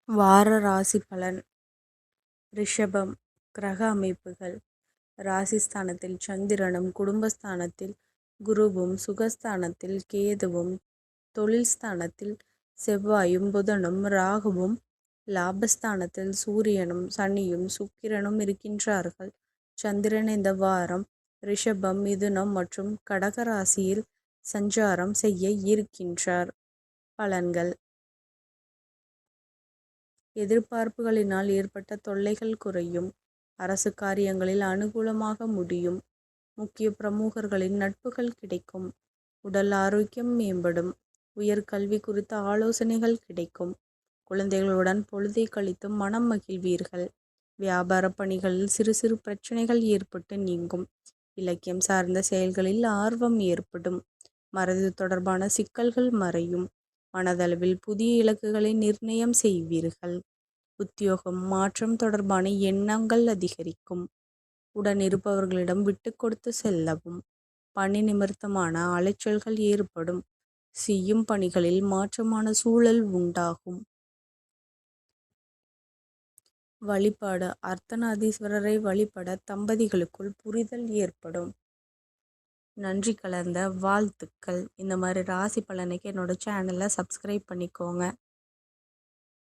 வார ராசி பலன். ரிஷபம். கிரக அமைப்புகள். ராசிஸ்தானத்தில் சந்திரனும், குடும்பஸ்தானத்தில் குருவும், சுகஸ்தானத்தில் கேதுவும், தொழில் ஸ்தானத்தில் செவ்வாயும் புதனும் ராகுவும், லாபஸ்தானத்தில் சூரியனும் சனியும் சுக்கிரனும் இருக்கின்றார்கள். சந்திரன் இந்த வாரம் ரிஷபம், மிதுனம் மற்றும் கடக ராசியில் சஞ்சாரம் செய்ய இருக்கின்றார். பலன்கள். எதிர்பார்ப்புகளினால் ஏற்பட்ட தொல்லைகள் குறையும். அரசு காரியங்களில் அனுகூலமாக முடியும். முக்கிய பிரமுகர்களின் நட்புகள் கிடைக்கும். உடல் ஆரோக்கியம் மேம்படும். உயர்கல்வி குறித்த ஆலோசனைகள் கிடைக்கும். குழந்தைகளுடன் பொழுதை கழித்து மனம் மகிழ்வீர்கள். வியாபார பணிகளில் சிறு சிறு பிரச்சனைகள் ஏற்பட்டு நீங்கும். இலக்கியம் சார்ந்த செயல்களில் ஆர்வம் ஏற்படும். மறதி தொடர்பான சிக்கல்கள் மறையும். மனதளவில் புதிய இலக்குகளை நிர்ணயம் செய்வீர்கள். உத்தியோகம் மாற்றம் தொடர்பான எண்ணங்கள் அதிகரிக்கும். உடன் இருப்பவர்களிடம் விட்டு கொடுத்து செல்லவும். பணி நிமித்தமான அலைச்சல்கள் ஏற்படும். செய்யும் பணிகளில் மாற்றமான சூழல் உண்டாகும். வழிபாடு. அர்த்தநாதீஸ்வரரை வழிபட தம்பதிகளுக்குள் புரிதல் ஏற்படும். நன்றி கலந்த வாழ்த்துக்கள். இந்த மாதிரி ராசி பலனுக்கு என்னோட சேனலை சப்ஸ்கிரைப் பண்ணிக்கோங்க.